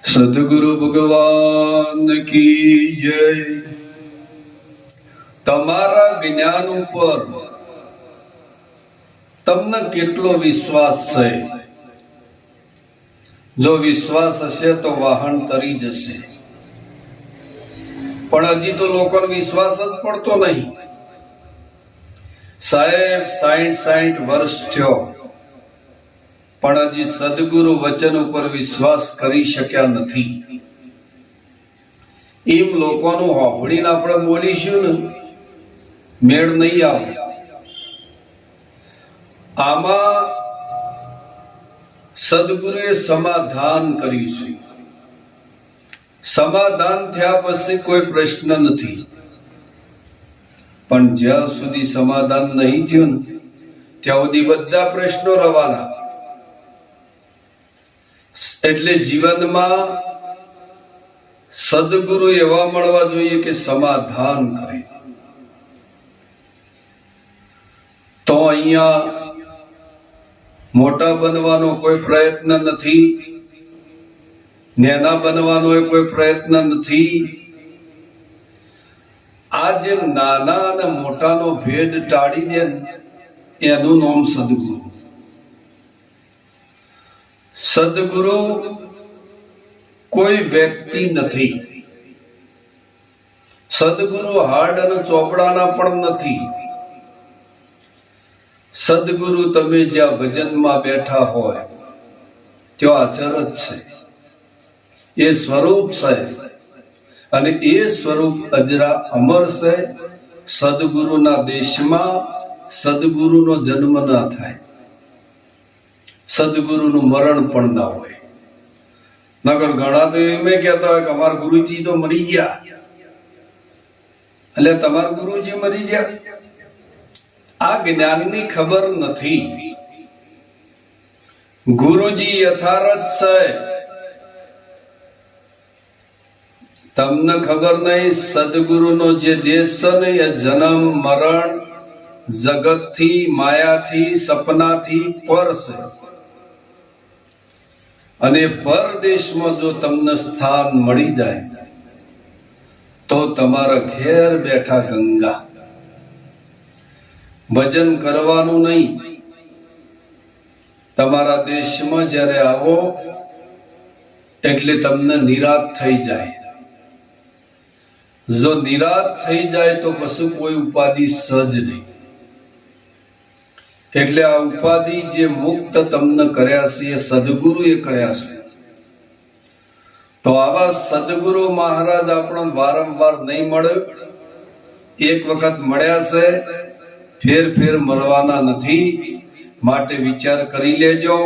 સદગુરુ ભગવાન કી જય. તમારા જ્ઞાન ઉપર તમને કેટલો વિશ્વાસ છે? જો વિશ્વાસ હશે તો વાહન તરી જશે, પણ હજી તો લોકોને વિશ્વાસ જ પડતો નહીં. સાહેબ 60 વર્ષ થયો, પણ હજી સદગુરુ વચન ઉપર વિશ્વાસ કરી શક્યા નથી. એમ લોકોનું હોભળીને આપણે બોલીશું ને, મેળ નહીં આવે. આમાં સદગુરુએ સમાધાન કર્યું છે. સમાધાન થયા પછી કોઈ પ્રશ્ન નથી, પણ જ્યાં સુધી સમાધાન નહીં થયું ને ત્યાં સુધી બધા પ્રશ્નો રવાના. એટલે જીવનમાં સદગુરુ એવા મળવા જોઈએ કે સમાધાન કરે. તો અહીંયા મોટા બનવાનો કોઈ પ્રયત્ન નથી, નાના બનવાનો કોઈ પ્રયત્ન નથી. આ જે નાના અને મોટાનો ભેદ ટાળી દે એનું નામ સદગુરુ. સદગુરુ કોઈ વ્યક્તિ નથી. સદગુરુ હાડ અને ચોપડાના પણ નથી. સદગુરુ તમે જ્યાં ભજનમાં બેઠા હોય ત્યાં હાજર જ છે. એ સ્વરૂપ છે અને એ સ્વરૂપ અજરા અમર છે. સદગુરુના દેશમાં સદગુરુનો જન્મ ના થાય, સદગુરુનું મરણ પણ ના હોય. નગર ઘણા તો એમ કહેતા હોય કે અમારા ગુરુજી તો મરી ગયા. એટલે તમારા ગુરુજી મરી ગયા, આ જ્ઞાનની ખબર નથી. ગુરુજી યથાર્થ છે, તમને ખબર નહીં. સદગુરુનો જે દેશ છે ને એ જન્મ મરણ જગતથી માયાથી સપનાથી પર છે. અને પરદેશમાં જો તમને સ્થાન મળી જાય તો તમારા ઘેર બેઠા ગંગા. ભજન કરવાનું નહીં. તમારા દેશમાં જ્યારે આવો એટલે તમને નિરાત થઈ જાય. જો નિરાત થઈ જાય તો પછી કોઈ ઉપાધિ સહજ નહીં. એટલે આ ઉપાધિ જે મુક્ત તમને કર્યા છે એ સદગુરુએ કર્યા છે. તો આવા સદગુરુ મહારાજ આપણને વારંવાર નહીં મળે. એક વખત મળ્યા છે, ફેર મળવાના નથી. માટે વિચાર કરી લેજો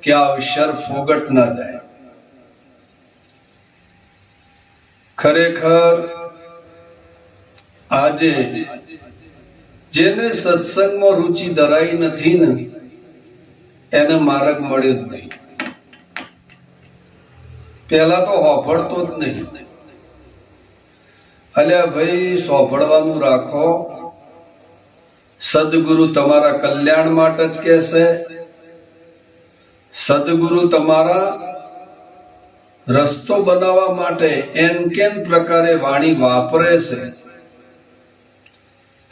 કે આ અવસર ફોગટ ના જાય. ખરેખર આજે જેને સત્સંગમાં રુચિ ધરાઈ નથી ને એને માર્ગ મળ્યો જ નહીં. પેલા તો હોભળતો જ નહીં. અલ્યા ભાઈ, સોભળવાનું રાખો. સદગુરુ તમારા કલ્યાણ માટે જ કહેશે. સદગુરુ તમારા રસ્તો બનાવવા માટે એન કેન પ્રકારે વાણી વાપરે છે.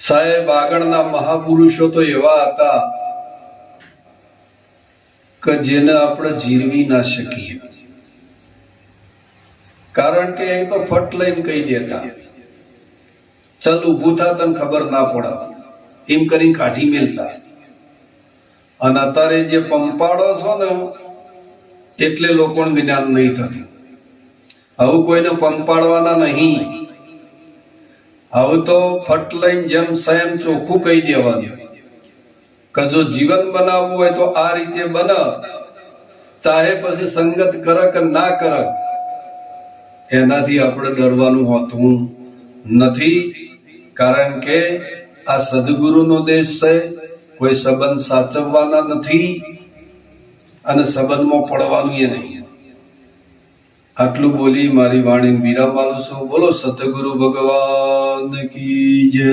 સાહેબ, આગળના મહાપુરુષો તો એવા હતા કે જેને આપણે જીરવી ના શકીએ. કારણ કે એ તો ફટ લઈને કહી દેતા, ચલ ઊભું થા, તને ખબર ના પડે, એમ કરી કાઢી મેલતા. અને અત્યારે જે પંપાડો છો ને એટલે લોકોને જ્ઞાન નહીં થતું. આવું કોઈને પંપાડવાના નહીં. આવું તો ફટ લઈને જેમ સ્વયં ચોખ્ખું કહી દેવાનું કે જો જીવન બનાવવું હોય તો આ રીતે બને. ચાહે પછી સંગત કરે કે ના કરે, એનાથી આપણે ડરવાનું હોતું નથી. કારણ કે આ સદગુરુનો દેશ છે. કોઈ સંબંધ સાચવવાના નથી અને સંબંધમાં પડવાનું એ નહીં. આટલું બોલી મારી વાણીને વિરામ આલું છું. બોલો સતગુરુ ભગવાન કી જય.